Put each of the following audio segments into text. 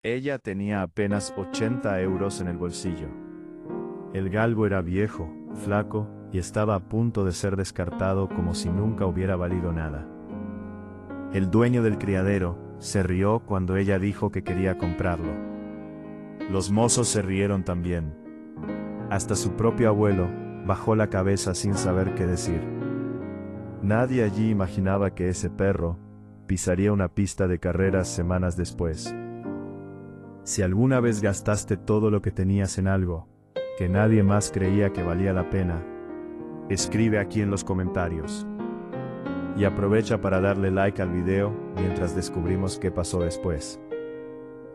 Ella tenía apenas 80 euros en el bolsillo. El galgo era viejo, flaco, y estaba a punto de ser descartado como si nunca hubiera valido nada. El dueño del criadero se rió cuando ella dijo que quería comprarlo. Los mozos se rieron también. Hasta su propio abuelo bajó la cabeza sin saber qué decir. Nadie allí imaginaba que ese perro pisaría una pista de carreras semanas después. Si alguna vez gastaste todo lo que tenías en algo que nadie más creía que valía la pena, escribe aquí en los comentarios. Y aprovecha para darle like al video mientras descubrimos qué pasó después.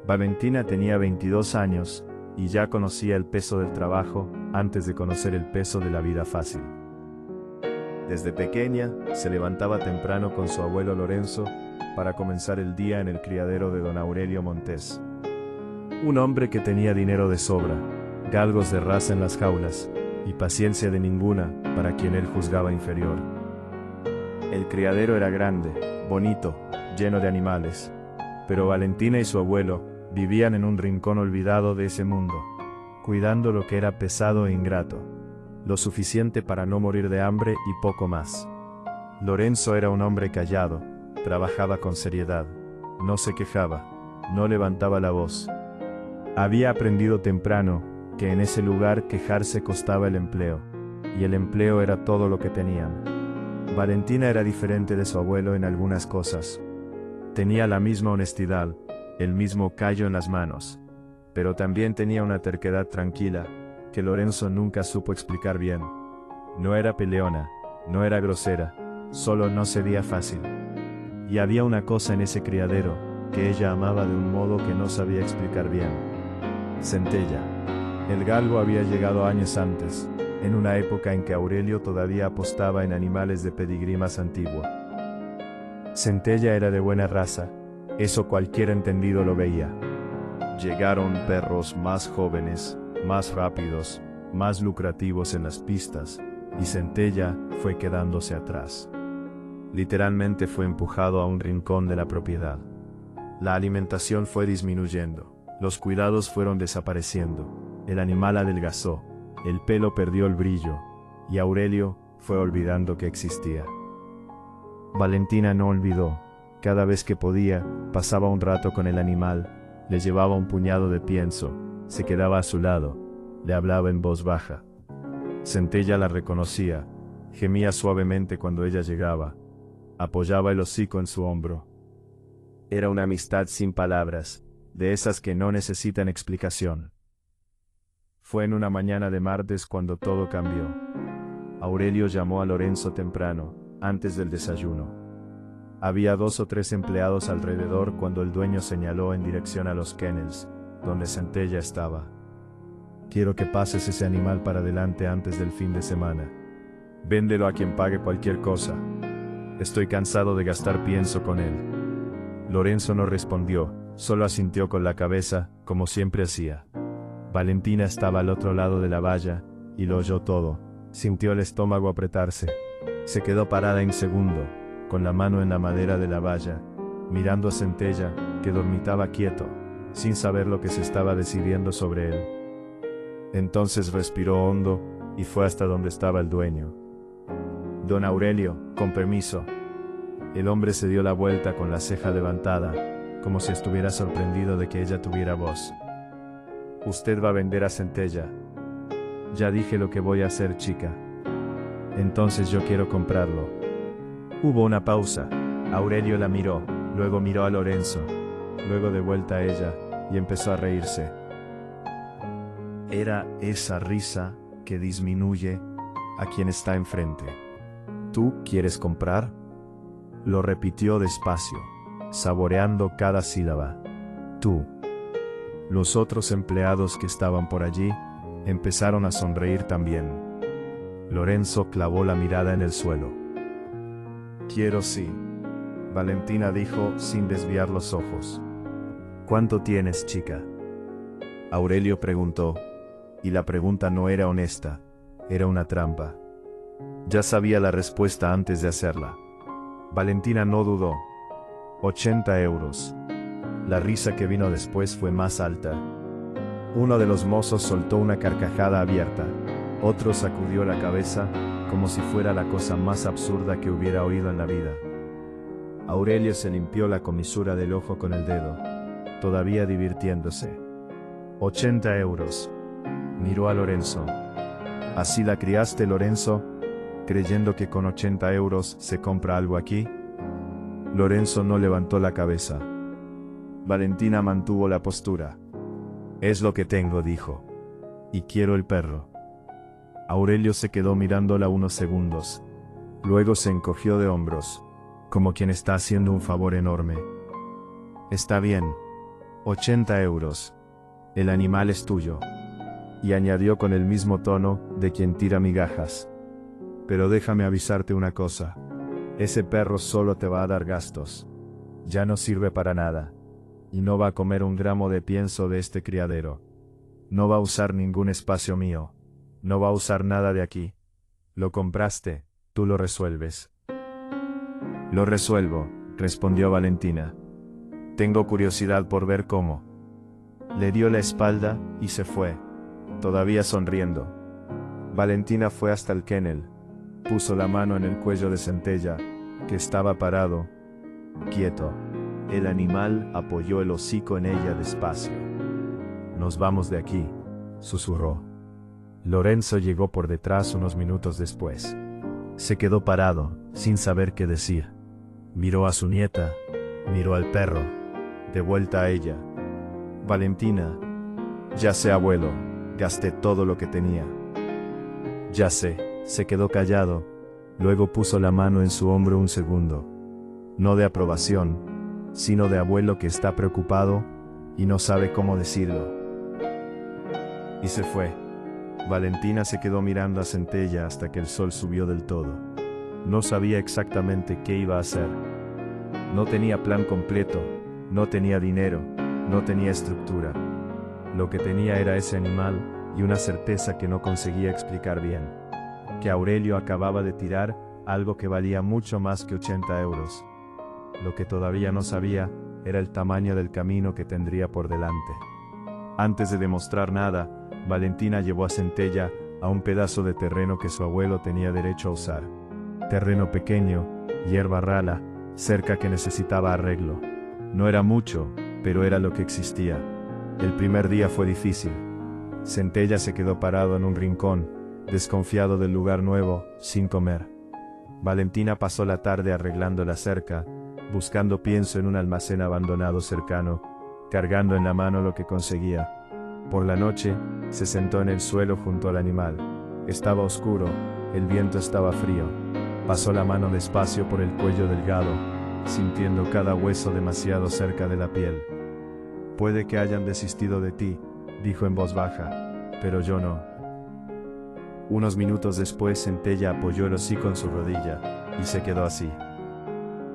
Valentina tenía 22 años y ya conocía el peso del trabajo antes de conocer el peso de la vida fácil. Desde pequeña se levantaba temprano con su abuelo Lorenzo para comenzar el día en el criadero de don Aurelio Montes. Un hombre que tenía dinero de sobra, galgos de raza en las jaulas, y paciencia de ninguna para quien él juzgaba inferior. El criadero era grande, bonito, lleno de animales, pero Valentina y su abuelo vivían en un rincón olvidado de ese mundo, cuidando lo que era pesado e ingrato, lo suficiente para no morir de hambre y poco más. Lorenzo era un hombre callado, trabajaba con seriedad, no se quejaba, no levantaba la voz. Había aprendido temprano que en ese lugar quejarse costaba el empleo, y el empleo era todo lo que tenían. Valentina era diferente de su abuelo en algunas cosas. Tenía la misma honestidad, el mismo callo en las manos, pero también tenía una terquedad tranquila, que Lorenzo nunca supo explicar bien. No era peleona, no era grosera, solo no cedía fácil. Y había una cosa en ese criadero, que ella amaba de un modo que no sabía explicar bien. Centella. El galgo había llegado años antes, en una época en que Aurelio todavía apostaba en animales de pedigrí más antigua. Centella era de buena raza, eso cualquier entendido lo veía. Llegaron perros más jóvenes, más rápidos, más lucrativos en las pistas, y Centella fue quedándose atrás. Literalmente fue empujado a un rincón de la propiedad. La alimentación fue disminuyendo, los cuidados fueron desapareciendo, el animal adelgazó, el pelo perdió el brillo, y Aurelio fue olvidando que existía. Valentina no olvidó. Cada vez que podía, pasaba un rato con el animal, le llevaba un puñado de pienso, se quedaba a su lado, le hablaba en voz baja. Centella la reconocía, gemía suavemente cuando ella llegaba, apoyaba el hocico en su hombro. Era una amistad sin palabras, de esas que no necesitan explicación. Fue en una mañana de martes cuando todo cambió. Aurelio llamó a Lorenzo temprano, antes del desayuno. Había 2 o 3 empleados alrededor cuando el dueño señaló en dirección a los kennels, donde Centella estaba. Quiero que pases ese animal para adelante antes del fin de semana. Véndelo a quien pague cualquier cosa. Estoy cansado de gastar pienso con él. Lorenzo no respondió, solo asintió con la cabeza, como siempre hacía. Valentina estaba al otro lado de la valla, y lo oyó todo. Sintió el estómago apretarse. Se quedó parada en segundo, con la mano en la madera de la valla, mirando a Centella, que dormitaba quieto, sin saber lo que se estaba decidiendo sobre él. Entonces respiró hondo, y fue hasta donde estaba el dueño. Don Aurelio, con permiso. El hombre se dio la vuelta con la ceja levantada, como si estuviera sorprendido de que ella tuviera voz. Usted va a vender a Centella. Ya dije lo que voy a hacer, chica. Entonces yo quiero comprarlo. Hubo una pausa. Aurelio la miró, luego miró a Lorenzo, luego de vuelta a ella, y empezó a reírse. Era esa risa que disminuye a quien está enfrente. ¿Tú quieres comprar? Lo repitió despacio, saboreando cada sílaba. Tú. Los otros empleados que estaban por allí empezaron a sonreír también. Lorenzo clavó la mirada en el suelo. Quiero sí, Valentina dijo sin desviar los ojos. ¿Cuánto tienes, chica? Aurelio preguntó, y la pregunta no era honesta, era una trampa. Ya sabía la respuesta antes de hacerla. Valentina no dudó. 80 euros. La risa que vino después fue más alta. Uno de los mozos soltó una carcajada abierta. Otro sacudió la cabeza, como si fuera la cosa más absurda que hubiera oído en la vida. Aurelio se limpió la comisura del ojo con el dedo, todavía divirtiéndose. 80 euros. Miró a Lorenzo. ¿Así la criaste, Lorenzo? ¿Creyendo que con 80 euros se compra algo aquí? Lorenzo no levantó la cabeza. Valentina mantuvo la postura. Es lo que tengo, dijo. Y quiero el perro. Aurelio se quedó mirándola unos segundos. Luego se encogió de hombros, como quien está haciendo un favor enorme. Está bien. 80 euros. El animal es tuyo. Y añadió con el mismo tono de quien tira migajas. Pero déjame avisarte una cosa. Ese perro solo te va a dar gastos. Ya no sirve para nada. Y no va a comer un gramo de pienso de este criadero. No va a usar ningún espacio mío. No va a usar nada de aquí. Lo compraste, tú lo resuelves. Lo resuelvo, respondió Valentina. Tengo curiosidad por ver cómo. Le dio la espalda y se fue, todavía sonriendo. Valentina fue hasta el kennel. Puso la mano en el cuello de Centella, que estaba parado, quieto. El animal apoyó el hocico en ella despacio. Nos vamos de aquí, susurró. Lorenzo llegó por detrás unos minutos después. Se quedó parado, sin saber qué decir. Miró a su nieta, miró al perro, de vuelta a ella. Valentina, ya sé, abuelo, gasté todo lo que tenía. Ya sé, se quedó callado, luego puso la mano en su hombro un segundo. No de aprobación, sino de abuelo que está preocupado y no sabe cómo decirlo. Y se fue. Valentina se quedó mirando a Centella hasta que el sol subió del todo. No sabía exactamente qué iba a hacer. No tenía plan completo, no tenía dinero, no tenía estructura. Lo que tenía era ese animal y una certeza que no conseguía explicar bien. Que Aurelio acababa de tirar algo que valía mucho más que 80 euros. Lo que todavía no sabía era el tamaño del camino que tendría por delante. Antes de demostrar nada, Valentina llevó a Centella a un pedazo de terreno que su abuelo tenía derecho a usar. Terreno pequeño, hierba rala, cerca que necesitaba arreglo. No era mucho, pero era lo que existía. El primer día fue difícil. Centella se quedó parado en un rincón, desconfiado del lugar nuevo, sin comer. Valentina pasó la tarde arreglando la cerca, buscando pienso en un almacén abandonado cercano, cargando en la mano lo que conseguía. Por la noche, se sentó en el suelo junto al animal. Estaba oscuro, el viento estaba frío. Pasó la mano despacio por el cuello delgado, sintiendo cada hueso demasiado cerca de la piel. Puede que hayan desistido de ti, dijo en voz baja, pero yo no. Unos minutos después Centella apoyó el hocico en su rodilla, y se quedó así.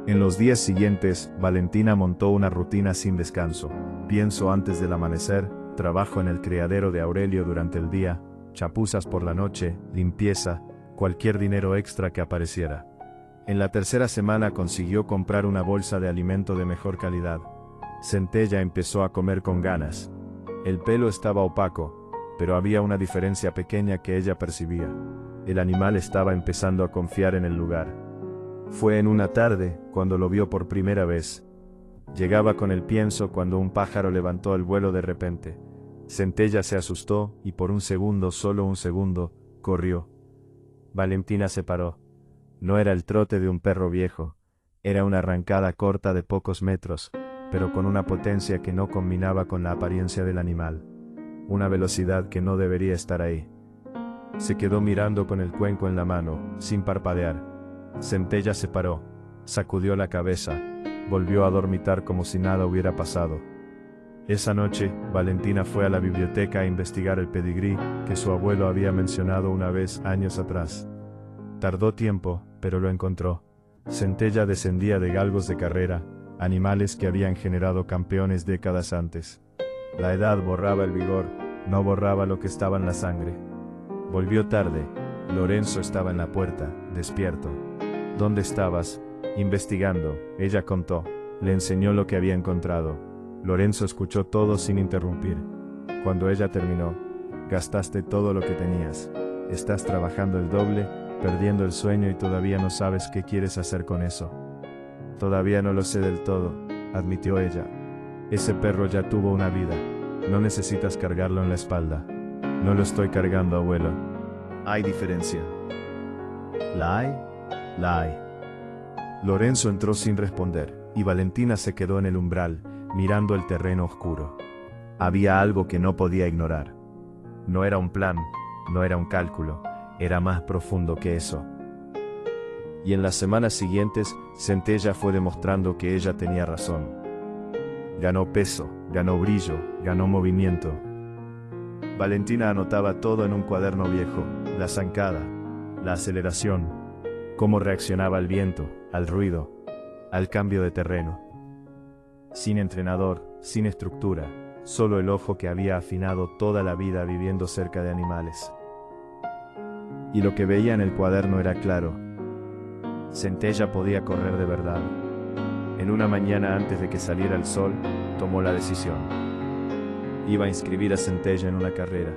En los días siguientes, Valentina montó una rutina sin descanso. Pienso antes del amanecer, trabajo en el criadero de Aurelio durante el día, chapuzas por la noche, limpieza, cualquier dinero extra que apareciera. En la tercera semana consiguió comprar una bolsa de alimento de mejor calidad. Centella empezó a comer con ganas. El pelo estaba opaco, pero había una diferencia pequeña que ella percibía. El animal estaba empezando a confiar en el lugar. Fue en una tarde, cuando lo vio por primera vez. Llegaba con el pienso cuando un pájaro levantó el vuelo de repente. Centella se asustó y por un segundo, solo un segundo, corrió. Valentina se paró. No era el trote de un perro viejo, era una arrancada corta de pocos metros, pero con una potencia que no combinaba con la apariencia del animal. Una velocidad que no debería estar ahí. Se quedó mirando con el cuenco en la mano, sin parpadear. Centella se paró, sacudió la cabeza, volvió a dormitar como si nada hubiera pasado. Esa noche, Valentina fue a la biblioteca a investigar el pedigrí que su abuelo había mencionado una vez años atrás. Tardó tiempo, pero lo encontró. Centella descendía de galgos de carrera, animales que habían generado campeones décadas antes. La edad borraba el vigor, no borraba lo que estaba en la sangre. Volvió tarde. Lorenzo estaba en la puerta, despierto. ¿Dónde estabas? Investigando, ella contó. Le enseñó lo que había encontrado. Lorenzo escuchó todo sin interrumpir. Cuando ella terminó: gastaste todo lo que tenías. Estás trabajando el doble, perdiendo el sueño y todavía no sabes qué quieres hacer con eso. Todavía no lo sé del todo, admitió ella. Ese perro ya tuvo una vida. No necesitas cargarlo en la espalda. No lo estoy cargando, abuelo. Hay diferencia. ¿La hay? La hay. Lorenzo entró sin responder, y Valentina se quedó en el umbral, mirando el terreno oscuro. Había algo que no podía ignorar. No era un plan, no era un cálculo, era más profundo que eso. Y en las semanas siguientes, Centella fue demostrando que ella tenía razón. Ganó peso, ganó brillo, ganó movimiento. Valentina anotaba todo en un cuaderno viejo: la zancada, la aceleración, cómo reaccionaba al viento, al ruido, al cambio de terreno. Sin entrenador, sin estructura, solo el ojo que había afinado toda la vida viviendo cerca de animales. Y lo que veía en el cuaderno era claro: Centella podía correr de verdad. En una mañana antes de que saliera el sol, tomó la decisión. Iba a inscribir a Centella en una carrera.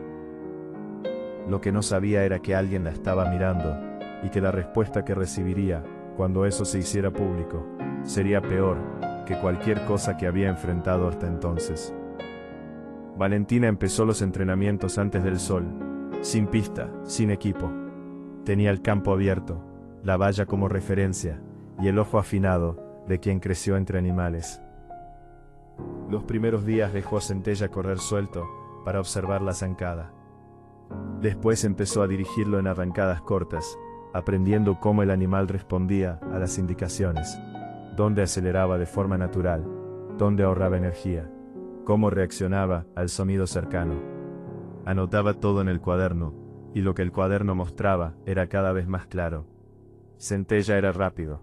Lo que no sabía era que alguien la estaba mirando, y que la respuesta que recibiría, cuando eso se hiciera público, sería peor que cualquier cosa que había enfrentado hasta entonces. Valentina empezó los entrenamientos antes del sol, sin pista, sin equipo. Tenía el campo abierto, la valla como referencia, y el ojo afinado de quien creció entre animales. Los primeros días dejó a Centella correr suelto para observar la zancada. Después empezó a dirigirlo en arrancadas cortas, aprendiendo cómo el animal respondía a las indicaciones, dónde aceleraba de forma natural, dónde ahorraba energía, cómo reaccionaba al sonido cercano. Anotaba todo en el cuaderno, y lo que el cuaderno mostraba era cada vez más claro. Centella era rápido,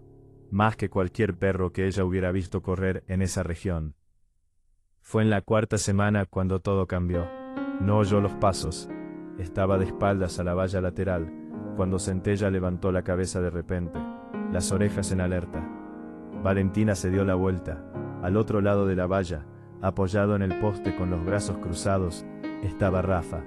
más que cualquier perro que ella hubiera visto correr en esa región. Fue en la cuarta semana cuando todo cambió. No oyó los pasos. Estaba de espaldas a la valla lateral, cuando Centella levantó la cabeza de repente, las orejas en alerta. Valentina se dio la vuelta. Al otro lado de la valla, apoyado en el poste con los brazos cruzados, estaba Rafa,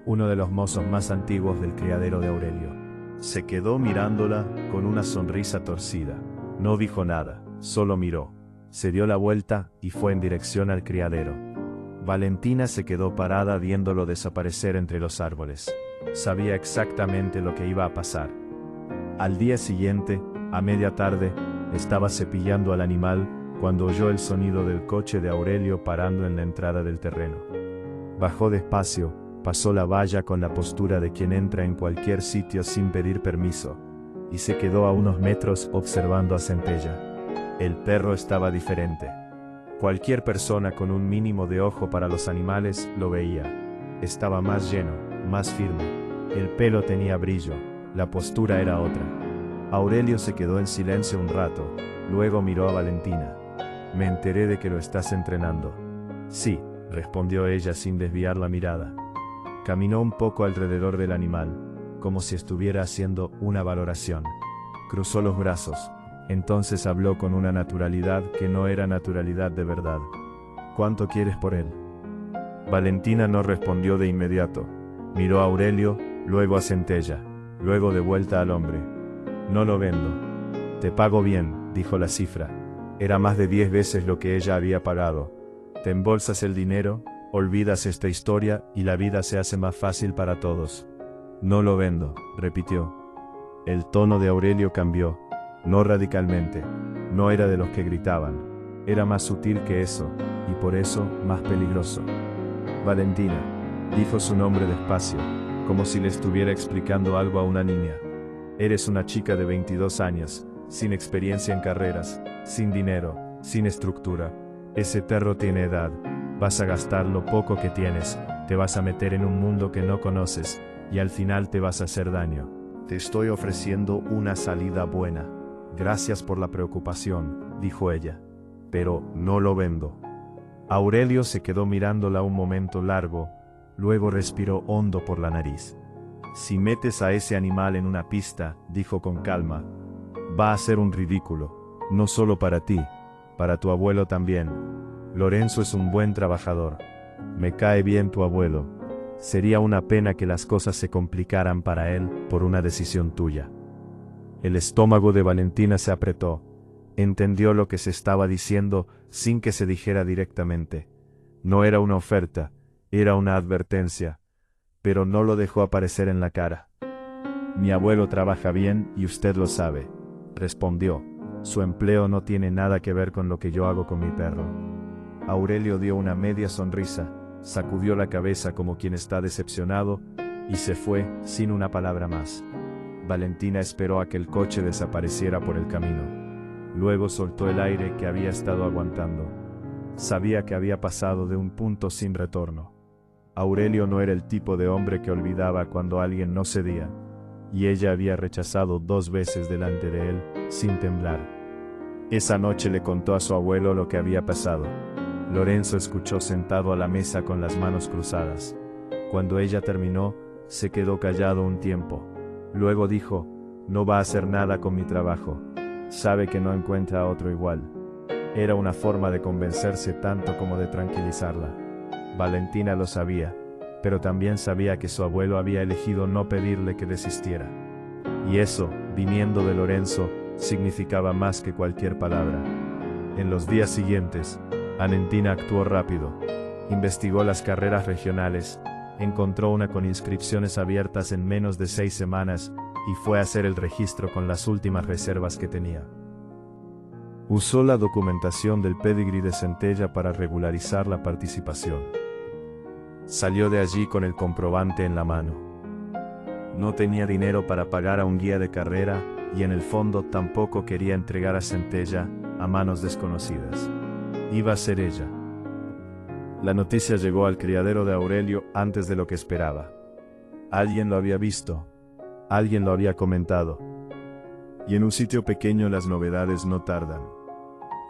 uno de los mozos más antiguos del criadero de Aurelio. Se quedó mirándola con una sonrisa torcida. No dijo nada, solo miró. Se dio la vuelta y fue en dirección al criadero. Valentina se quedó parada viéndolo desaparecer entre los árboles. Sabía exactamente lo que iba a pasar. Al día siguiente, a media tarde, estaba cepillando al animal cuando oyó el sonido del coche de Aurelio parando en la entrada del terreno. Bajó despacio, pasó la valla con la postura de quien entra en cualquier sitio sin pedir permiso, y se quedó a unos metros observando a Centella. El perro estaba diferente. Cualquier persona con un mínimo de ojo para los animales lo veía. Estaba más lleno, más firme. El pelo tenía brillo, la postura era otra. Aurelio se quedó en silencio un rato, luego miró a Valentina. Me enteré de que lo estás entrenando. Sí, respondió ella sin desviar la mirada. Caminó un poco alrededor del animal, como si estuviera haciendo una valoración. Cruzó los brazos. Entonces habló con una naturalidad que no era naturalidad de verdad. ¿Cuánto quieres por él? Valentina no respondió de inmediato. Miró a Aurelio, luego a Centella, luego de vuelta al hombre. No lo vendo. Te pago bien, dijo la cifra. Era más de 10 veces lo que ella había pagado. Te embolsas el dinero, olvidas esta historia y la vida se hace más fácil para todos. No lo vendo, repitió. El tono de Aurelio cambió. No radicalmente, no era de los que gritaban, era más sutil que eso, y por eso más peligroso. Valentina, dijo su nombre despacio, como si le estuviera explicando algo a una niña. Eres una chica de 22 años, sin experiencia en carreras, sin dinero, sin estructura. Ese perro tiene edad, vas a gastar lo poco que tienes, te vas a meter en un mundo que no conoces, y al final te vas a hacer daño. Te estoy ofreciendo una salida buena. Gracias por la preocupación, dijo ella, pero no lo vendo. Aurelio se quedó mirándola un momento largo, luego respiró hondo por la nariz. Si metes a ese animal en una pista, dijo con calma, va a ser un ridículo, no solo para ti, para tu abuelo también. Lorenzo es un buen trabajador. Me cae bien tu abuelo. Sería una pena que las cosas se complicaran para él por una decisión tuya. El estómago de Valentina se apretó. Entendió lo que se estaba diciendo sin que se dijera directamente. No era una oferta, era una advertencia, pero no lo dejó aparecer en la cara. Mi abuelo trabaja bien y usted lo sabe, respondió. Su empleo no tiene nada que ver con lo que yo hago con mi perro. Aurelio dio una media sonrisa, sacudió la cabeza como quien está decepcionado y se fue sin una palabra más. Valentina esperó a que el coche desapareciera por el camino. Luego soltó el aire que había estado aguantando. Sabía que había pasado de un punto sin retorno. Aurelio no era el tipo de hombre que olvidaba cuando alguien no cedía, y ella había rechazado 2 veces delante de él, sin temblar. Esa noche le contó a su abuelo lo que había pasado. Lorenzo escuchó sentado a la mesa con las manos cruzadas. Cuando ella terminó, se quedó callado un tiempo. Luego dijo, no va a hacer nada con mi trabajo. Sabe que no encuentra a otro igual. Era una forma de convencerse tanto como de tranquilizarla. Valentina lo sabía, pero también sabía que su abuelo había elegido no pedirle que desistiera. Y eso, viniendo de Lorenzo, significaba más que cualquier palabra. En los días siguientes, Valentina actuó rápido. Investigó las carreras regionales, encontró una con inscripciones abiertas en menos de 6 semanas y fue a hacer el registro con las últimas reservas que tenía. Usó la documentación del Pedigree de Centella para regularizar la participación. Salió de allí con el comprobante en la mano. No tenía dinero para pagar a un guía de carrera y en el fondo tampoco quería entregar a Centella a manos desconocidas. Iba a ser ella. La noticia llegó al criadero de Aurelio antes de lo que esperaba. Alguien lo había visto. Alguien lo había comentado. Y en un sitio pequeño las novedades no tardan.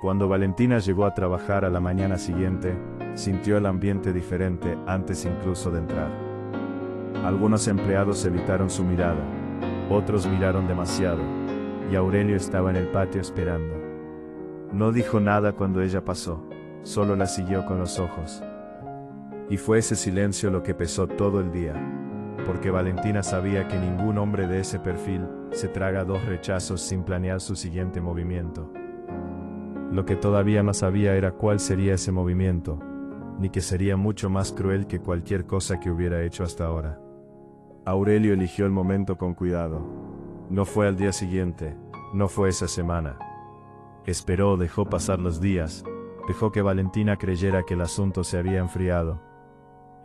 Cuando Valentina llegó a trabajar a la mañana siguiente, sintió el ambiente diferente antes incluso de entrar. Algunos empleados evitaron su mirada, otros miraron demasiado, y Aurelio estaba en el patio esperando. No dijo nada cuando ella pasó, solo la siguió con los ojos. Y fue ese silencio lo que pesó todo el día, porque Valentina sabía que ningún hombre de ese perfil se traga 2 rechazos sin planear su siguiente movimiento. Lo que todavía no sabía era cuál sería ese movimiento, ni que sería mucho más cruel que cualquier cosa que hubiera hecho hasta ahora. Aurelio eligió el momento con cuidado. No fue al día siguiente, no fue esa semana. Esperó, dejó pasar los días, dejó que Valentina creyera que el asunto se había enfriado.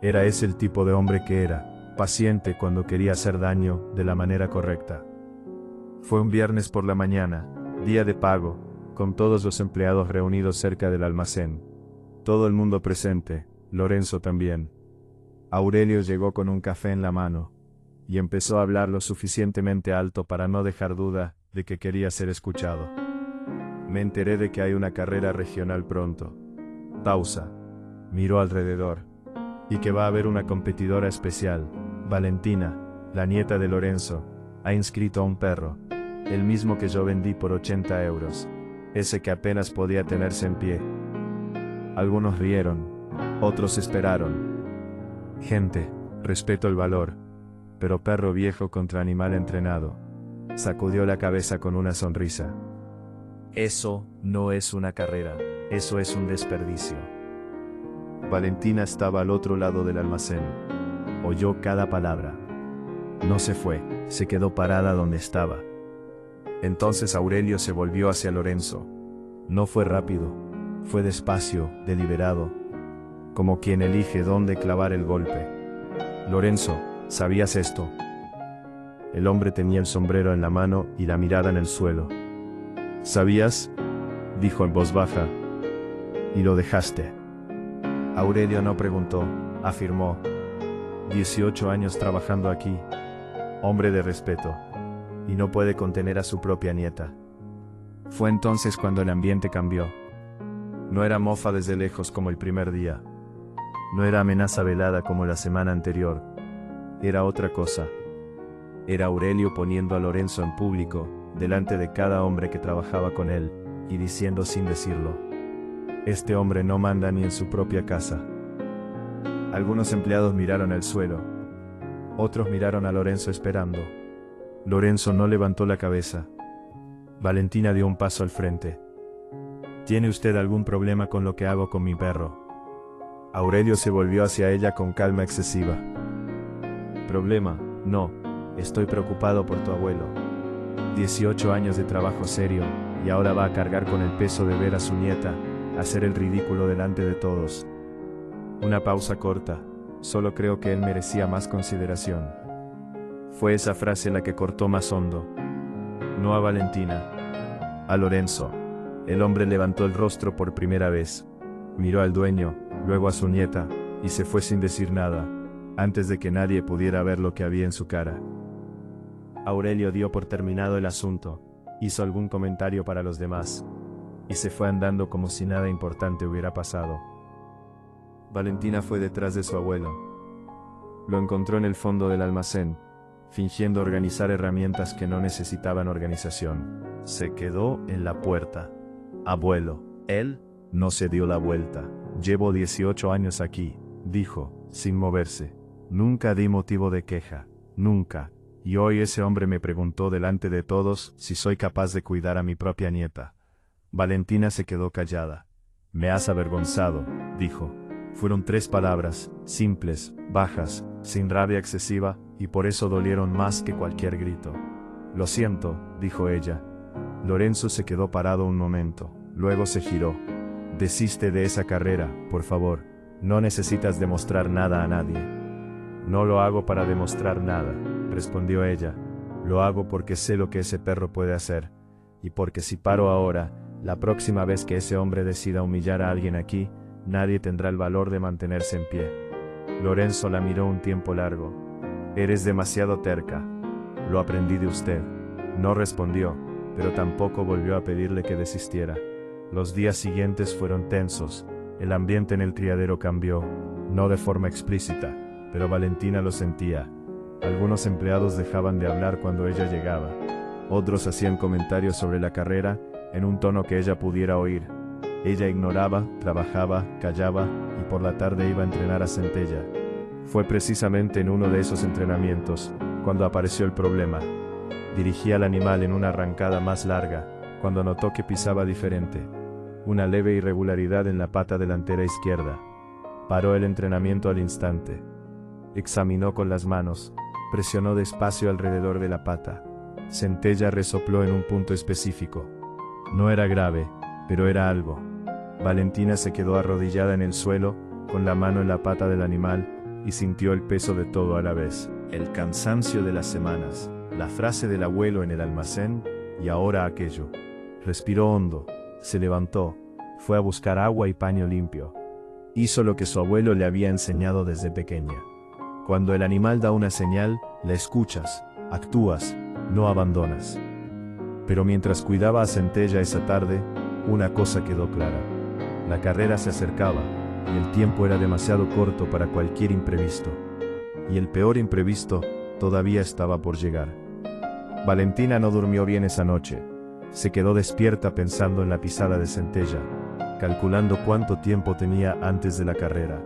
Era ese el tipo de hombre que era, paciente cuando quería hacer daño de la manera correcta. Fue un viernes por la mañana, día de pago, con todos los empleados reunidos cerca del almacén. Todo el mundo presente, Lorenzo también. Aurelio llegó con un café en la mano, y empezó a hablar lo suficientemente alto para no dejar duda de que quería ser escuchado. Me enteré de que hay una carrera regional pronto. Pausa. Miró alrededor. Y que va a haber una competidora especial. Valentina, la nieta de Lorenzo, ha inscrito a un perro, el mismo que yo vendí por 80 euros. Ese que apenas podía tenerse en pie. Algunos rieron, otros esperaron. Gente, respeto el valor, pero perro viejo contra animal entrenado. Sacudió la cabeza con una sonrisa. Eso no es una carrera, eso es un desperdicio. Valentina estaba al otro lado del almacén. Oyó cada palabra. No se fue, se quedó parada donde estaba. Entonces Aurelio se volvió hacia Lorenzo. No fue rápido, fue despacio, deliberado, como quien elige dónde clavar el golpe. Lorenzo, ¿sabías esto? El hombre tenía el sombrero en la mano y la mirada en el suelo. ¿Sabías? Dijo en voz baja. Y lo dejaste. Aurelio no preguntó, afirmó. 18 años trabajando aquí. Hombre de respeto. Y no puede contener a su propia nieta. Fue entonces cuando el ambiente cambió. No era mofa desde lejos como el primer día. No era amenaza velada como la semana anterior. Era otra cosa. Era Aurelio poniendo a Lorenzo en público, delante de cada hombre que trabajaba con él, y diciendo sin decirlo: Este hombre no manda ni en su propia casa. Algunos empleados miraron al suelo. Otros miraron a Lorenzo esperando. Lorenzo no levantó la cabeza. Valentina dio un paso al frente. ¿Tiene usted algún problema con lo que hago con mi perro? Aurelio se volvió hacia ella con calma excesiva. ¿Problema? No. Estoy preocupado por tu abuelo. 18 años de trabajo serio, y ahora va a cargar con el peso de ver a su nieta hacer el ridículo delante de todos. Una pausa corta. Solo creo que él merecía más consideración. Fue esa frase la que cortó más hondo. No a Valentina. A Lorenzo. El hombre levantó el rostro por primera vez. Miró al dueño, luego a su nieta, y se fue sin decir nada, antes de que nadie pudiera ver lo que había en su cara. Aurelio dio por terminado el asunto, hizo algún comentario para los demás, y se fue andando como si nada importante hubiera pasado. Valentina fue detrás de su abuelo. Lo encontró en el fondo del almacén, fingiendo organizar herramientas que no necesitaban organización. Se quedó en la puerta. Abuelo. Él no se dio la vuelta. Llevo 18 años aquí, dijo, sin moverse. Nunca di motivo de queja. Nunca. Y hoy ese hombre me preguntó delante de todos si soy capaz de cuidar a mi propia nieta. Valentina se quedó callada. Me has avergonzado, dijo. Fueron 3 palabras, simples, bajas, sin rabia excesiva, y por eso dolieron más que cualquier grito. Lo siento, dijo ella. Lorenzo se quedó parado un momento, luego se giró. Desiste de esa carrera, por favor. No necesitas demostrar nada a nadie. No lo hago para demostrar nada, respondió ella. Lo hago porque sé lo que ese perro puede hacer, y porque si paro ahora, la próxima vez que ese hombre decida humillar a alguien aquí, nadie tendrá el valor de mantenerse en pie. Lorenzo la miró un tiempo largo. Eres demasiado terca. Lo aprendí de usted. No respondió, pero tampoco volvió a pedirle que desistiera. Los días siguientes fueron tensos. El ambiente en el criadero cambió, no de forma explícita, pero Valentina lo sentía. Algunos empleados dejaban de hablar cuando ella llegaba. Otros hacían comentarios sobre la carrera en un tono que ella pudiera oír. Ella ignoraba, trabajaba, callaba y por la tarde iba a entrenar a Centella. Fue precisamente en uno de esos entrenamientos cuando apareció el problema. Dirigía al animal en una arrancada más larga, cuando notó que pisaba diferente. Una leve irregularidad en la pata delantera izquierda. Paró el entrenamiento al instante. Examinó con las manos, presionó despacio alrededor de la pata. Centella resopló en un punto específico. No era grave, pero era algo. Valentina se quedó arrodillada en el suelo, con la mano en la pata del animal, y sintió el peso de todo a la vez. El cansancio de las semanas, la frase del abuelo en el almacén, y ahora aquello. Respiró hondo, se levantó, fue a buscar agua y paño limpio. Hizo lo que su abuelo le había enseñado desde pequeña. Cuando el animal da una señal, la escuchas, actúas, no abandonas. Pero mientras cuidaba a Centella esa tarde, una cosa quedó clara. La carrera se acercaba, y el tiempo era demasiado corto para cualquier imprevisto. Y el peor imprevisto todavía estaba por llegar. Valentina no durmió bien esa noche. Se quedó despierta pensando en la pisada de Centella, calculando cuánto tiempo tenía antes de la carrera,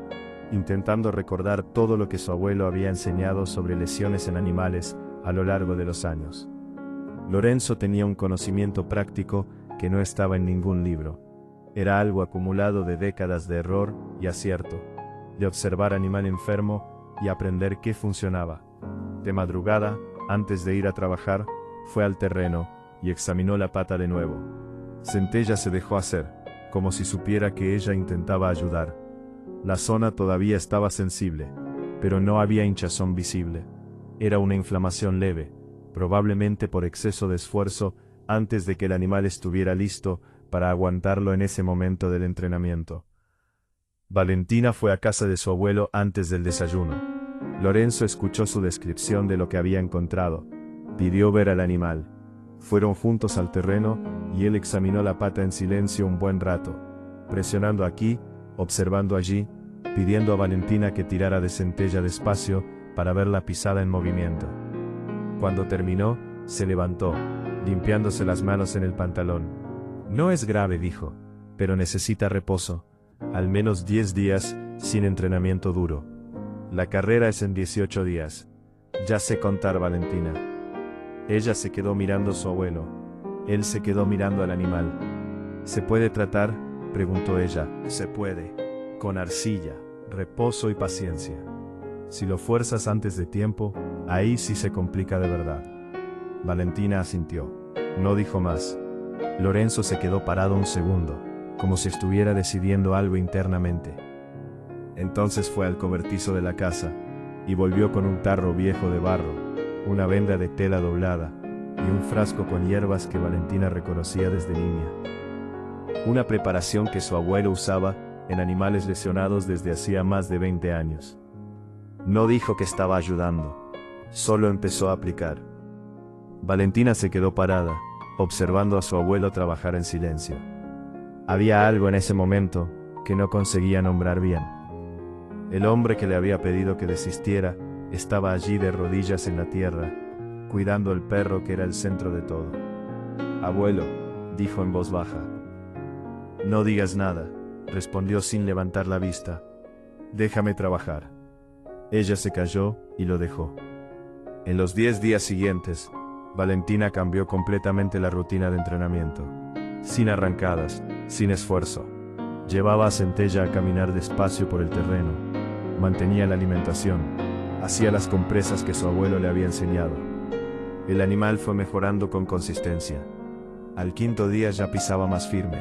intentando recordar todo lo que su abuelo había enseñado sobre lesiones en animales a lo largo de los años. Lorenzo tenía un conocimiento práctico que no estaba en ningún libro. Era algo acumulado de décadas de error y acierto, de observar animal enfermo y aprender qué funcionaba. De madrugada, antes de ir a trabajar, fue al terreno y examinó la pata de nuevo. Centella se dejó hacer, como si supiera que ella intentaba ayudar. La zona todavía estaba sensible, pero no había hinchazón visible. Era una inflamación leve, probablemente por exceso de esfuerzo antes de que el animal estuviera listo para aguantarlo en ese momento del entrenamiento. Valentina fue a casa de su abuelo antes del desayuno. Lorenzo escuchó su descripción de lo que había encontrado. Pidió ver al animal. Fueron juntos al terreno y él examinó la pata en silencio un buen rato, presionando aquí, observando allí, pidiendo a Valentina que tirara de Centella despacio para ver la pisada en movimiento. Cuando terminó, se levantó, limpiándose las manos en el pantalón. No es grave, dijo. pero necesita reposo, al menos 10 días, sin entrenamiento duro. La carrera es en 18 días. Ya sé contar, Valentina. Ella se quedó mirando a su abuelo. Él se quedó mirando al animal. ¿Se puede tratar?, preguntó ella. Se puede. Con arcilla, reposo y paciencia. Si lo fuerzas antes de tiempo, ahí sí se complica de verdad. Valentina asintió. No dijo más. Lorenzo se quedó parado un segundo, como si estuviera decidiendo algo internamente. Entonces fue al cobertizo de la casa, y volvió con un tarro viejo de barro, una venda de tela doblada, y un frasco con hierbas que Valentina reconocía desde niña. Una preparación que su abuelo usaba en animales lesionados desde hacía más de 20 años. No dijo que estaba ayudando, solo empezó a aplicar. Valentina se quedó parada, observando a su abuelo trabajar en silencio. Había algo en ese momento que no conseguía nombrar bien. El hombre que le había pedido que desistiera estaba allí de rodillas en la tierra, cuidando al perro que era el centro de todo. Abuelo, dijo en voz baja. No digas nada, respondió sin levantar la vista. Déjame trabajar. Ella se calló y lo dejó. En los 10 días siguientes, Valentina cambió completamente la rutina de entrenamiento. Sin arrancadas, sin esfuerzo. Llevaba a Centella a caminar despacio por el terreno. Mantenía la alimentación. Hacía las compresas que su abuelo le había enseñado. El animal fue mejorando con consistencia. Al 5.º día ya pisaba más firme.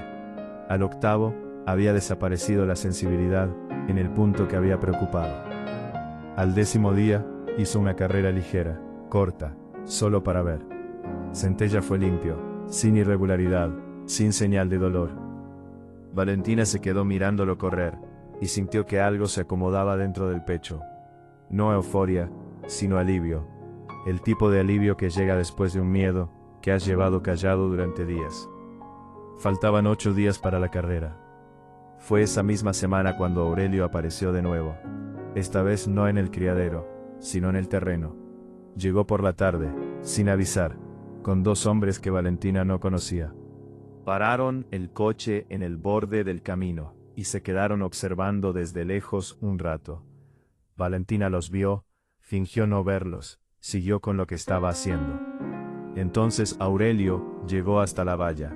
Al 8.º, había desaparecido la sensibilidad en el punto que había preocupado. Al 10.º día, hizo una carrera ligera, corta, solo para ver. Centella fue limpio, sin irregularidad, sin señal de dolor. Valentina se quedó mirándolo correr, y sintió que algo se acomodaba dentro del pecho. No euforia, sino alivio. El tipo de alivio que llega después de un miedo que has llevado callado durante días. Faltaban 8 días para la carrera. Fue esa misma semana cuando Aurelio apareció de nuevo. Esta vez no en el criadero, sino en el terreno. Llegó por la tarde, sin avisar, con 2 hombres que Valentina no conocía. Pararon el coche en el borde del camino, y se quedaron observando desde lejos un rato. Valentina los vio, fingió no verlos, siguió con lo que estaba haciendo. Entonces Aurelio llegó hasta la valla.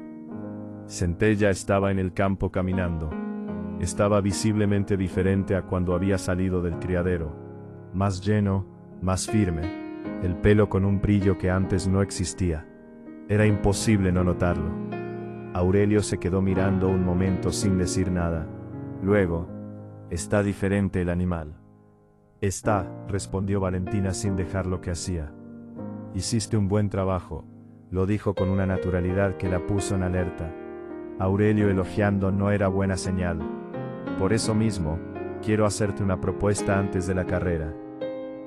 Centella estaba en el campo caminando. Estaba visiblemente diferente a cuando había salido del criadero. Más lleno, más firme. El pelo con un brillo que antes no existía. Era imposible no notarlo. Aurelio se quedó mirando un momento sin decir nada. Luego, está diferente el animal. Está, respondió Valentina sin dejar lo que hacía. Hiciste un buen trabajo, lo dijo con una naturalidad que la puso en alerta. Aurelio elogiando no era buena señal. Por eso mismo, quiero hacerte una propuesta antes de la carrera.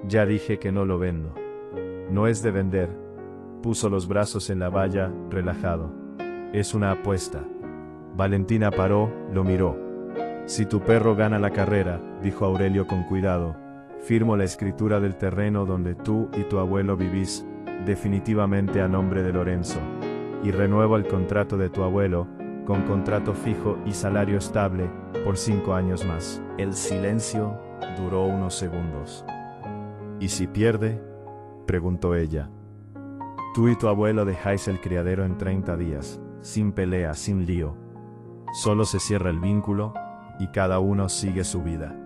Ya dije que no lo vendo. No es de vender. Puso los brazos en la valla, relajado. Es una apuesta. Valentina paró, lo miró. Si tu perro gana la carrera, dijo Aurelio con cuidado, firmo la escritura del terreno donde tú y tu abuelo vivís, definitivamente a nombre de Lorenzo, y renuevo el contrato de tu abuelo, con contrato fijo y salario estable, por 5 años más. El silencio duró unos segundos. ¿Y si pierde?, preguntó ella. Tú y tu abuelo dejáis el criadero en 30 días, sin pelea, sin lío. Solo se cierra el vínculo, y cada uno sigue su vida.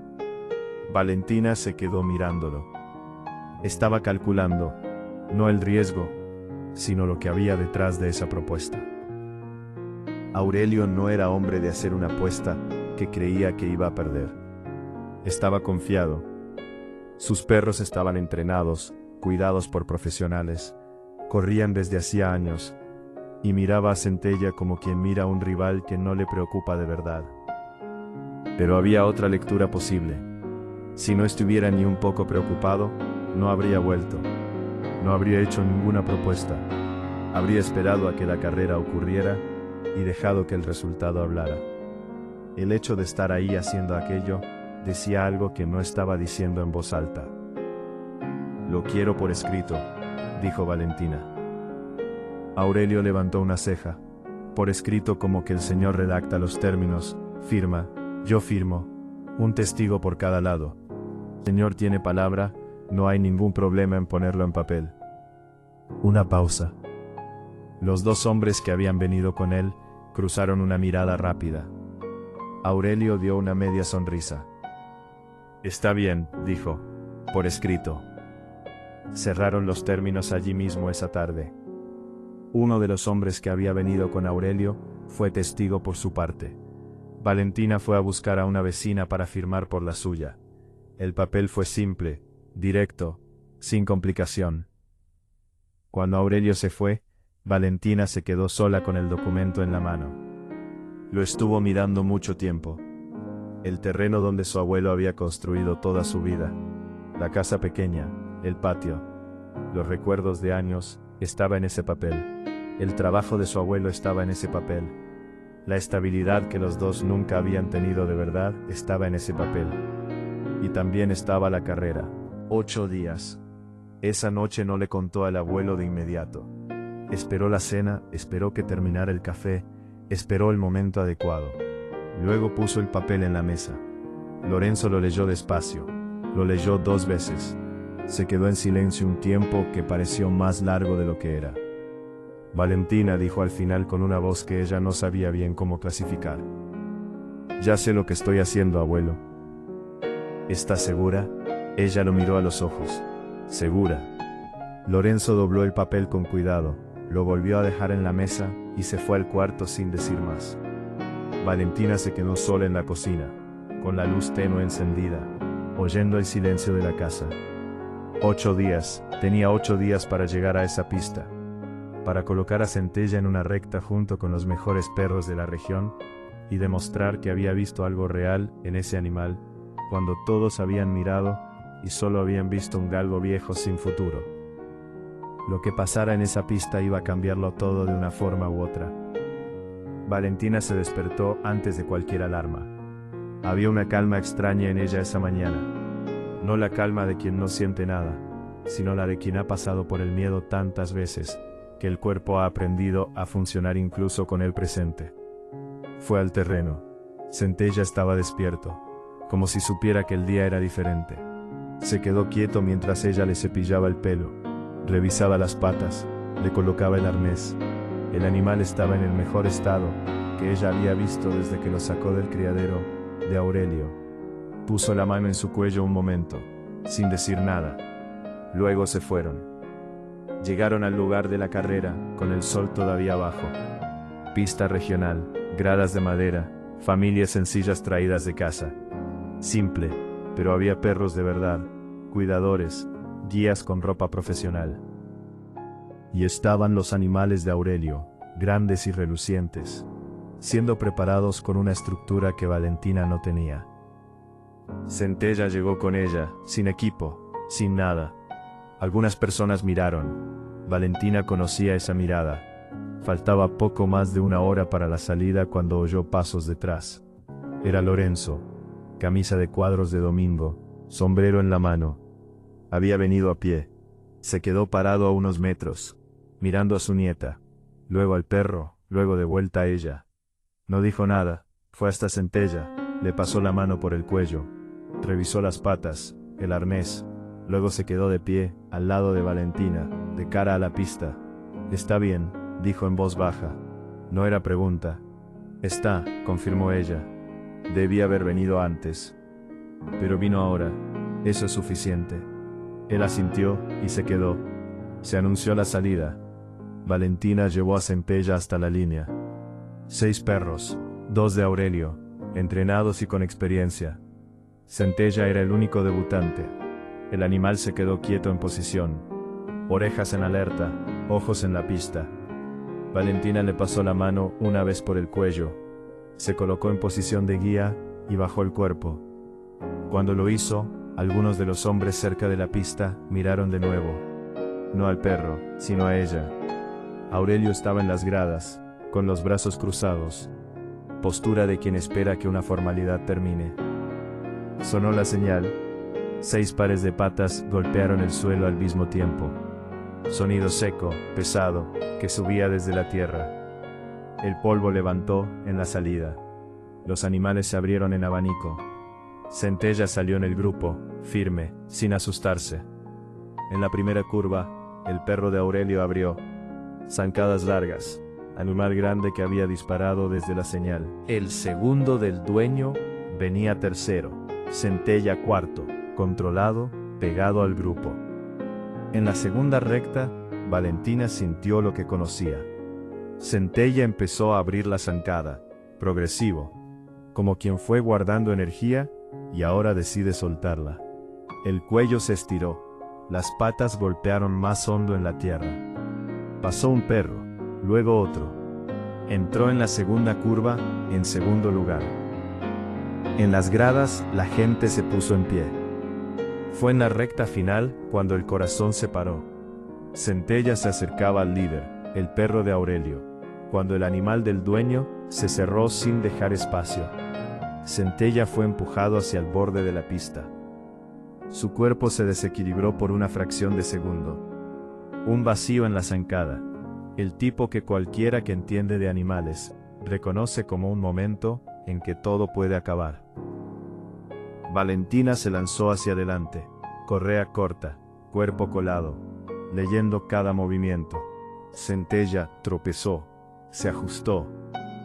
Valentina se quedó mirándolo. Estaba calculando, no el riesgo, sino lo que había detrás de esa propuesta. Aurelio no era hombre de hacer una apuesta que creía que iba a perder. Estaba confiado. Sus perros estaban entrenados, cuidados por profesionales, corrían desde hacía años, y miraba a Centella como quien mira a un rival que no le preocupa de verdad. Pero había otra lectura posible. Si no estuviera ni un poco preocupado, no habría vuelto. No habría hecho ninguna propuesta. Habría esperado a que la carrera ocurriera y dejado que el resultado hablara. El hecho de estar ahí haciendo aquello decía algo que no estaba diciendo en voz alta. Lo quiero por escrito, dijo Valentina. Aurelio levantó una ceja. por escrito como que el señor redacta los términos, firma, yo firmo, un testigo por cada lado. El señor tiene palabra, no hay ningún problema en ponerlo en papel. Una pausa. Los dos hombres que habían venido con él cruzaron una mirada rápida. Aurelio dio una media sonrisa. Está bien, dijo, por escrito. Cerraron los términos allí mismo esa tarde. Uno de los hombres que había venido con Aurelio fue testigo por su parte. Valentina fue a buscar a una vecina para firmar por la suya. El papel fue simple, directo, sin complicación. Cuando Aurelio se fue, Valentina se quedó sola con el documento en la mano. Lo estuvo mirando mucho tiempo. El terreno donde su abuelo había construido toda su vida, la casa pequeña, el patio, los recuerdos de años, estaba en ese papel. El trabajo de su abuelo estaba en ese papel. La estabilidad que los dos nunca habían tenido de verdad estaba en ese papel. Y también estaba la carrera. 8 días. Esa noche no le contó al abuelo de inmediato. Esperó la cena, esperó que terminara el café, esperó el momento adecuado. Luego puso el papel en la mesa. Lorenzo lo leyó despacio. Lo leyó 2 veces. Se quedó en silencio un tiempo que pareció más largo de lo que era. Valentina dijo al final con una voz que ella no sabía bien cómo clasificar. Ya sé lo que estoy haciendo, abuelo. ¿Estás segura? Ella lo miró a los ojos. ¿Segura? Lorenzo dobló el papel con cuidado, lo volvió a dejar en la mesa y se fue al cuarto sin decir más. Valentina se quedó sola en la cocina, con la luz tenue encendida, oyendo el silencio de la casa. 8 días, tenía 8 días para llegar a esa pista, para colocar a Centella en una recta junto con los mejores perros de la región y demostrar que había visto algo real en ese animal, cuando todos habían mirado y solo habían visto un galgo viejo sin futuro. Lo que pasara en esa pista iba a cambiarlo todo de una forma u otra. Valentina se despertó antes de cualquier alarma. Había una calma extraña en ella esa mañana. No la calma de quien no siente nada, sino la de quien ha pasado por el miedo tantas veces, que el cuerpo ha aprendido a funcionar incluso con el presente. Fue al terreno. Centella estaba despierto, como si supiera que el día era diferente. Se quedó quieto mientras ella le cepillaba el pelo, revisaba las patas, le colocaba el arnés. El animal estaba en el mejor estado que ella había visto desde que lo sacó del criadero de Aurelio. Puso la mano en su cuello un momento, sin decir nada. Luego se fueron. Llegaron al lugar de la carrera, con el sol todavía abajo. Pista regional, gradas de madera, familias sencillas traídas de casa. Simple, pero había perros de verdad, cuidadores, guías con ropa profesional. Y estaban los animales de Aurelio, grandes y relucientes, siendo preparados con una estructura que Valentina no tenía. Centella llegó con ella, sin equipo, sin nada. Algunas personas miraron. Valentina conocía esa mirada. Faltaba poco más de 1 hora para la salida cuando oyó pasos detrás. Era Lorenzo, camisa de cuadros de domingo, sombrero en la mano. Había venido a pie. Se quedó parado a unos metros, mirando a su nieta, luego al perro, luego de vuelta a ella. No dijo nada, fue hasta Centella, le pasó la mano por el cuello, revisó las patas, el arnés, luego se quedó de pie, al lado de Valentina, de cara a la pista. Está bien, dijo en voz baja. No era pregunta. Está, confirmó ella. Debía haber venido antes. Pero vino ahora, eso es suficiente. Él asintió y se quedó. Se anunció la salida. Valentina llevó a Centella hasta la línea. 6 perros, 2 de Aurelio, entrenados y con experiencia. Centella era el único debutante. El animal se quedó quieto en posición, orejas en alerta, ojos en la pista. Valentina le pasó la mano una vez por el cuello, se colocó en posición de guía y bajó el cuerpo. Cuando lo hizo, algunos de los hombres cerca de la pista miraron de nuevo, no al perro, sino a ella. Aurelio estaba en las gradas, con los brazos cruzados, postura de quien espera que una formalidad termine. Sonó la señal. 6 pares de patas golpearon el suelo al mismo tiempo. Sonido seco, pesado, que subía desde la tierra. El polvo levantó en la salida. Los animales se abrieron en abanico. Centella salió en el grupo, firme, sin asustarse. En la primera curva, el perro de Aurelio abrió. Zancadas largas, animal grande que había disparado desde la señal. El segundo del dueño venía tercero. Centella cuarto, controlado, pegado al grupo. En la segunda recta, Valentina sintió lo que conocía. Centella empezó a abrir la zancada, progresivo, como quien fue guardando energía y ahora decide soltarla. El cuello se estiró, las patas golpearon más hondo en la tierra. Pasó un perro, luego otro. Entró en la segunda curva, en segundo lugar. En las gradas, la gente se puso en pie. Fue en la recta final cuando el corazón se paró. Centella se acercaba al líder, el perro de Aurelio, cuando el animal del dueño se cerró sin dejar espacio. Centella fue empujado hacia el borde de la pista. Su cuerpo se desequilibró por una fracción de segundo. Un vacío en la zancada, el tipo que cualquiera que entiende de animales reconoce como un momento en que todo puede acabar. Valentina se lanzó hacia adelante, correa corta, cuerpo colado, leyendo cada movimiento. Centella tropezó, se ajustó,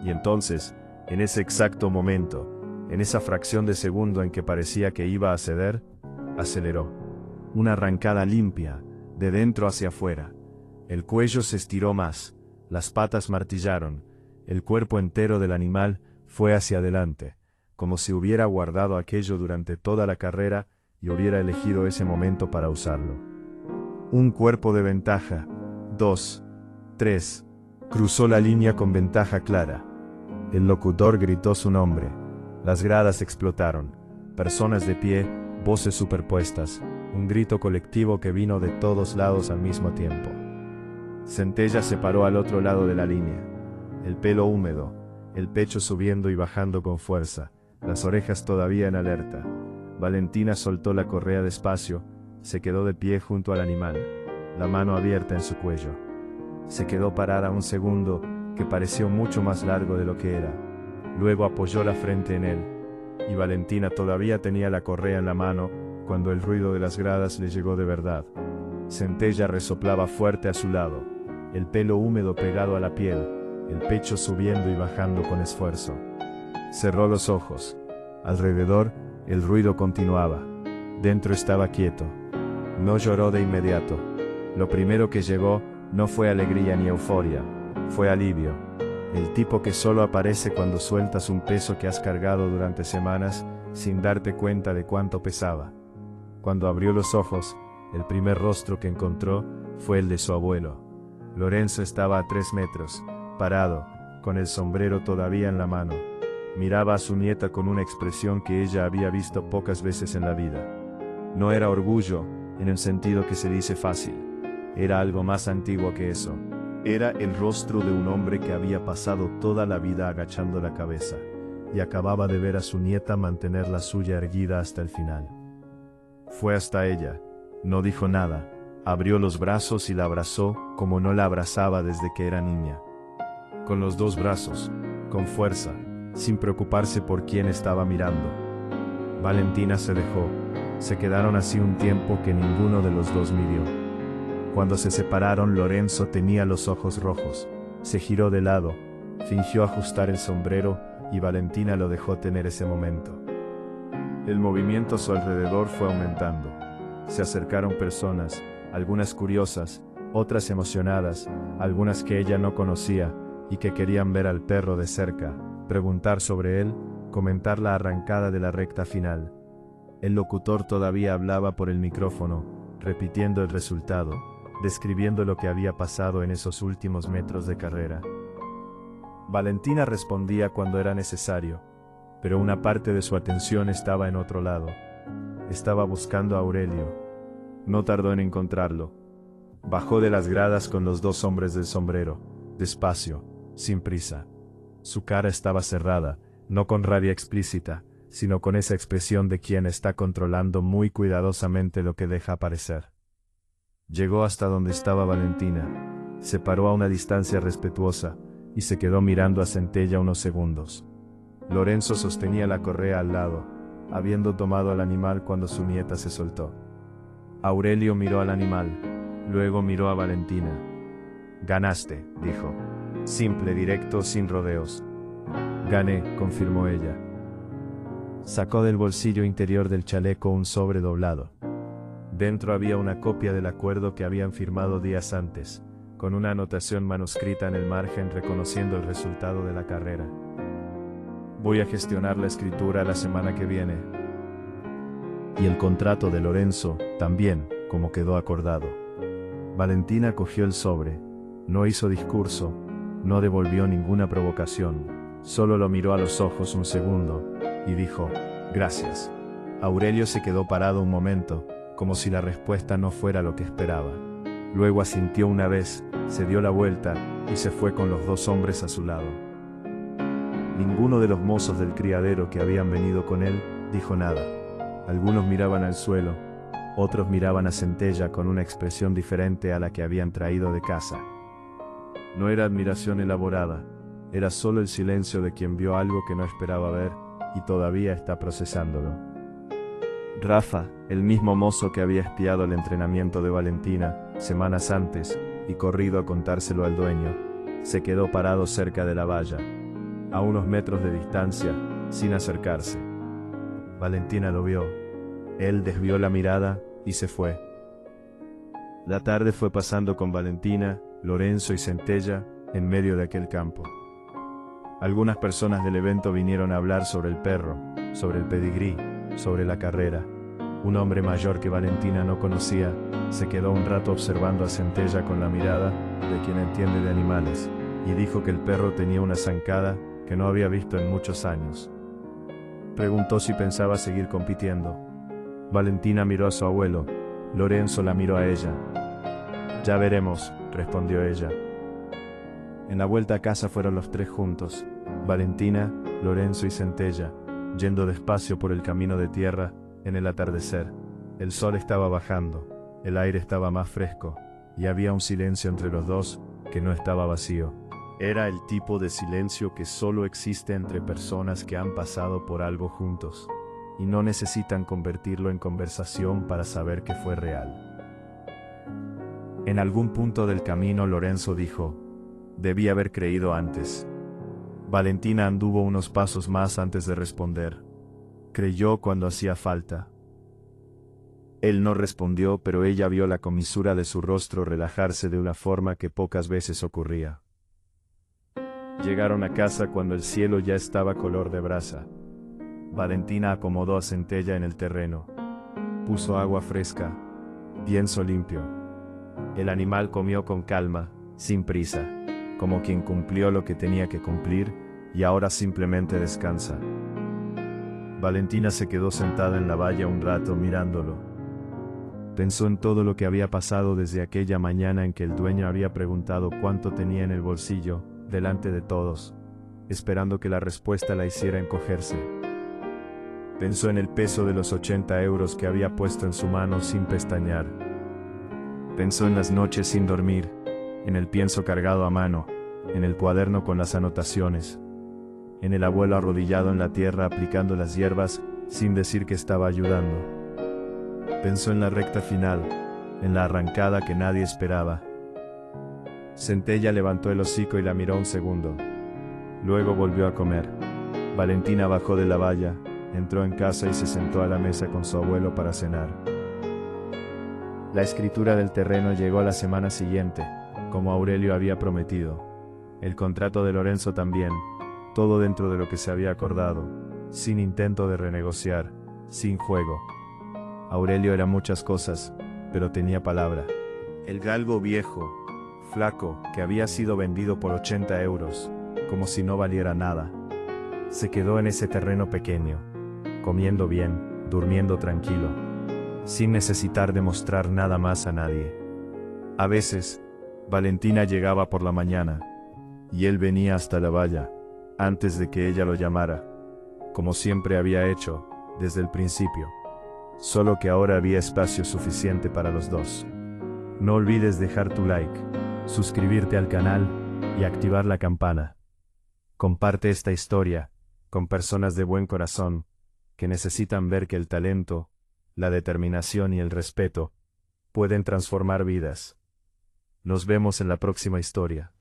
y entonces, en ese exacto momento, en esa fracción de segundo en que parecía que iba a ceder, aceleró. Una arrancada limpia, de dentro hacia afuera. El cuello se estiró más, las patas martillaron, el cuerpo entero del animal fue hacia adelante, como si hubiera guardado aquello durante toda la carrera y hubiera elegido ese momento para usarlo. Un cuerpo de ventaja, 2, 3, cruzó la línea con ventaja clara. El locutor gritó su nombre. Las gradas explotaron. Personas de pie, voces superpuestas, un grito colectivo que vino de todos lados al mismo tiempo. Centella se paró al otro lado de la línea. El pelo húmedo, el pecho subiendo y bajando con fuerza, las orejas todavía en alerta. Valentina soltó la correa despacio, se quedó de pie junto al animal, la mano abierta en su cuello. Se quedó parada un segundo que pareció mucho más largo de lo que era. Luego apoyó la frente en él, y Valentina todavía tenía la correa en la mano cuando el ruido de las gradas le llegó de verdad. Centella resoplaba fuerte a su lado, el pelo húmedo pegado a la piel, el pecho subiendo y bajando con esfuerzo. Cerró los ojos. Alrededor, el ruido continuaba. Dentro estaba quieto. No lloró de inmediato. Lo primero que llegó no fue alegría ni euforia, fue alivio. El tipo que solo aparece cuando sueltas un peso que has cargado durante semanas sin darte cuenta de cuánto pesaba. Cuando abrió los ojos, el primer rostro que encontró fue el de su abuelo. Lorenzo estaba a 3 metros, parado, con el sombrero todavía en la mano. Miraba a su nieta con una expresión que ella había visto pocas veces en la vida. No era orgullo, en el sentido que se dice fácil. Era algo más antiguo que eso. Era el rostro de un hombre que había pasado toda la vida agachando la cabeza, y acababa de ver a su nieta mantener la suya erguida hasta el final. Fue hasta ella. No dijo nada. Abrió los brazos y la abrazó como no la abrazaba desde que era niña. Con los 2 brazos, con fuerza, sin preocuparse por quién estaba mirando. Valentina se dejó. Se quedaron así un tiempo que ninguno de los dos midió. Cuando se separaron, Lorenzo tenía los ojos rojos. Se giró de lado, fingió ajustar el sombrero y Valentina lo dejó tener ese momento. El movimiento a su alrededor fue aumentando. Se acercaron personas, algunas curiosas, otras emocionadas, algunas que ella no conocía y que querían ver al perro de cerca, preguntar sobre él, comentar la arrancada de la recta final. El locutor todavía hablaba por el micrófono, repitiendo el resultado, describiendo lo que había pasado en esos últimos metros de carrera. Valentina respondía cuando era necesario, pero una parte de su atención estaba en otro lado. Estaba buscando a Aurelio. No tardó en encontrarlo. Bajó de las gradas con los 2 hombres del sombrero, despacio, sin prisa. Su cara estaba cerrada, no con rabia explícita, sino con esa expresión de quien está controlando muy cuidadosamente lo que deja aparecer. Llegó hasta donde estaba Valentina. Se paró a una distancia respetuosa, y se quedó mirando a Centella unos segundos. Lorenzo sostenía la correa al lado, habiendo tomado al animal cuando su nieta se soltó. Aurelio miró al animal, luego miró a Valentina. «Ganaste», dijo. Simple, directo, sin rodeos. «Gané», confirmó ella. Sacó del bolsillo interior del chaleco un sobre doblado. Dentro había una copia del acuerdo que habían firmado días antes, con una anotación manuscrita en el margen reconociendo el resultado de la carrera. «Voy a gestionar la escritura la semana que viene». Y el contrato de Lorenzo, también, como quedó acordado. Valentina cogió el sobre, no hizo discurso, no devolvió ninguna provocación, solo lo miró a los ojos un segundo, y dijo, «Gracias». Aurelio se quedó parado un momento, como si la respuesta no fuera lo que esperaba. Luego asintió una vez, se dio la vuelta, y se fue con los dos hombres a su lado. Ninguno de los mozos del criadero que habían venido con él, dijo nada. Algunos miraban al suelo, otros miraban a Centella con una expresión diferente a la que habían traído de casa. No era admiración elaborada, era solo el silencio de quien vio algo que no esperaba ver, y todavía está procesándolo. Rafa, el mismo mozo que había espiado el entrenamiento de Valentina, semanas antes, y corrido a contárselo al dueño, se quedó parado cerca de la valla, a unos metros de distancia, sin acercarse. Valentina lo vio. Él desvió la mirada y se fue. La tarde fue pasando con Valentina, Lorenzo y Centella en medio de aquel campo. Algunas personas del evento vinieron a hablar sobre el perro, sobre el pedigrí, sobre la carrera. Un hombre mayor que Valentina no conocía se quedó un rato observando a Centella con la mirada de quien entiende de animales, y dijo que el perro tenía una zancada que no había visto en muchos años. Preguntó si pensaba seguir compitiendo. Valentina miró a su abuelo, Lorenzo la miró a ella. «Ya veremos», respondió ella. En la vuelta a casa fueron los tres juntos, Valentina, Lorenzo y Centella, yendo despacio por el camino de tierra en el atardecer. El sol estaba bajando, el aire estaba más fresco, y había un silencio entre los dos que no estaba vacío. Era el tipo de silencio que solo existe entre personas que han pasado por algo juntos, y no necesitan convertirlo en conversación para saber que fue real. En algún punto del camino Lorenzo dijo, «Debí haber creído antes». Valentina anduvo unos pasos más antes de responder. Creyó cuando hacía falta. Él no respondió, pero ella vio la comisura de su rostro relajarse de una forma que pocas veces ocurría. Llegaron a casa cuando el cielo ya estaba color de brasa. Valentina acomodó a Centella en el terreno. Puso agua fresca, pienso limpio. El animal comió con calma, sin prisa, como quien cumplió lo que tenía que cumplir y ahora simplemente descansa. Valentina se quedó sentada en la valla un rato mirándolo. Pensó en todo lo que había pasado desde aquella mañana en que el dueño había preguntado cuánto tenía en el bolsillo, delante de todos, esperando que la respuesta la hiciera encogerse. Pensó en el peso de los 80 euros que había puesto en su mano sin pestañear. Pensó en las noches sin dormir, en el pienso cargado a mano, en el cuaderno con las anotaciones, en el abuelo arrodillado en la tierra aplicando las hierbas sin decir que estaba ayudando. Pensó en la recta final, en la arrancada que nadie esperaba. Centella levantó el hocico y la miró un segundo. Luego volvió a comer. Valentina bajó de la valla, entró en casa y se sentó a la mesa con su abuelo para cenar. La escritura del terreno llegó la semana siguiente, como Aurelio había prometido. El contrato de Lorenzo también, todo dentro de lo que se había acordado, sin intento de renegociar, sin juego. Aurelio era muchas cosas, pero tenía palabra. El galgo viejo, flaco, que había sido vendido por 80 euros, como si no valiera nada, se quedó en ese terreno pequeño, comiendo bien, durmiendo tranquilo, sin necesitar demostrar nada más a nadie. A veces, Valentina llegaba por la mañana, y él venía hasta la valla, antes de que ella lo llamara, como siempre había hecho, desde el principio, solo que ahora había espacio suficiente para los dos. No olvides dejar tu like, suscribirte al canal, y activar la campana. Comparte esta historia con personas de buen corazón que necesitan ver que el talento, la determinación y el respeto pueden transformar vidas. Nos vemos en la próxima historia.